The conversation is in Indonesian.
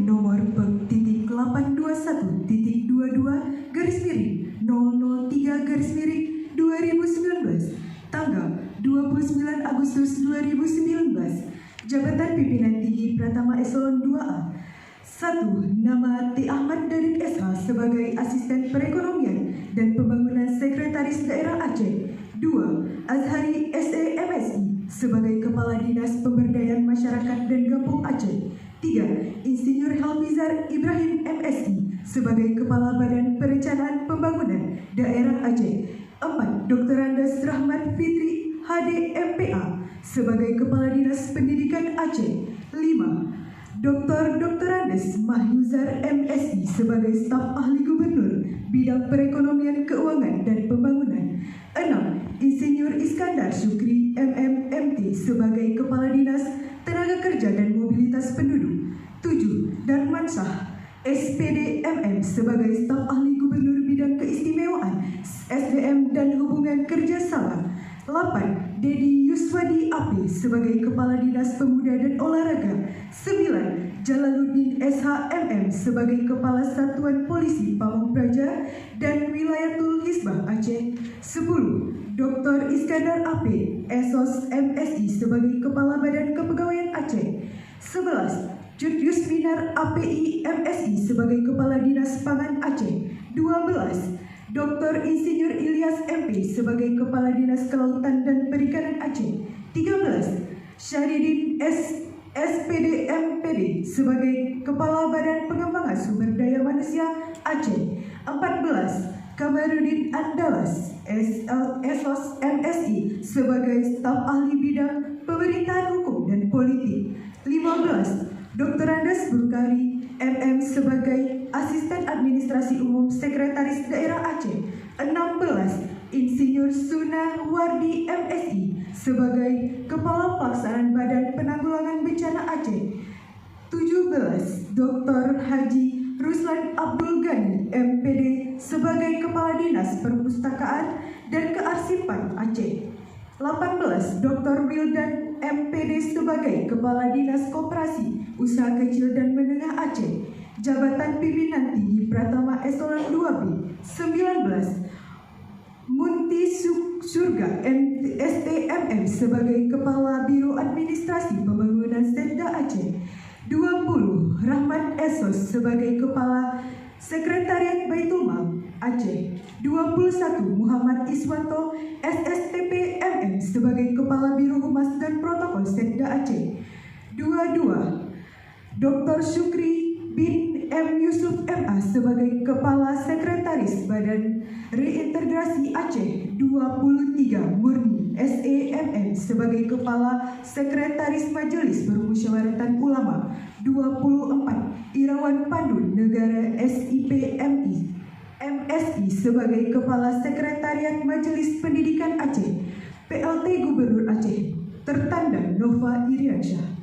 nomor peg.821.22/003/2019 tanggal 29 Agustus 2019. Jabatan Pimpinan Tinggi Pratama Eselon 2A. 1. Nama T. Ahmad Dadin SH sebagai Asisten Perekonomian dan Pembangunan Sekretaris Daerah Aceh. 2. Azhari SE MSI sebagai Kepala Dinas Pemberdayaan Masyarakat dan Kampung Aceh. 3. Insinyur Helmizar Ibrahim MSI sebagai Kepala Badan Perencanaan Pembangunan Daerah Aceh. 4. Dr. Andes Rahmat Fitri HD MPA sebagai Kepala Dinas Pendidikan Aceh. 5. Dr. Andes Mahyuzar MSI sebagai Staf Ahli Gubernur Bidang Perekonomian Keuangan dan Pembangunan. 6. Insinyur Iskandar Syukri MMMT sebagai Kepala Dinas Tenaga Kerja dan Mobilitas Penduduk. 7. Darman Shah SPD MM sebagai Staf Ahli Gubernur Bidang Keistimewaan SDM dan Hubungan Kerjasama. 8. Dedi Yuswadi AP sebagai Kepala Dinas Pemuda dan Olahraga. 9. Jalaluddin SHMM sebagai Kepala Satuan Polisi Pamong Praja dan Wilayatul Hisbah Aceh. 10. Dr. Iskandar AP Esos MSI sebagai Kepala Badan Kepegawaian Aceh. 11. Jud Yusminar API MSI sebagai Kepala Dinas Pangan Aceh. 12. Dr. Insinyur Ilyas MP sebagai Kepala Dinas Kelautan dan Perikanan Aceh. 13. Syahridin SPD MPD sebagai Kepala Badan Pengembangan Sumber Daya Manusia Aceh. 14. Kamarudin Andalas SOS MSI sebagai Staf Ahli Bidang Pemerintahan Hukum dan Politik. 15. Dr. Andes Burkari MM sebagai Asisten Administrasi Umum Sekretaris Daerah Aceh. 16. Insinyur Suna Wardi MSI sebagai Kepala Pelaksanaan Badan Penanggulangan Bencana Aceh. 17. Dr. Haji Ruslan Abdul Ghani MPD sebagai Kepala Dinas Perpustakaan dan Kearsipan Aceh. 18. Dr. Wildan MPD sebagai Kepala Dinas Koperasi Usaha Kecil dan Menengah Aceh. Jabatan Pimpinan Tinggi Pratama Eselon 2B. 19. Munti Surga STMM sebagai Kepala Biro Administrasi Pembangunan Setda Aceh. 20. Rahmat Esos sebagai Kepala Sekretariat Baitul Mal Aceh. 21. Muhammad Iswanto SSTP MM sebagai Kepala Biro Humas dan Protokol Setda Aceh. 22. Dr. Syukri bin M. Yusuf MA sebagai Kepala Sekretaris Badan Reintegrasi Aceh. 23. Murni SEMM sebagai Kepala Sekretaris Majelis Permusyawaratan Ulama. 24. Irawan Pandu Negara SIPMI MSI sebagai Kepala Sekretariat Majelis Pendidikan Aceh. PLT Gubernur Aceh tertanda Nova Iriansyah.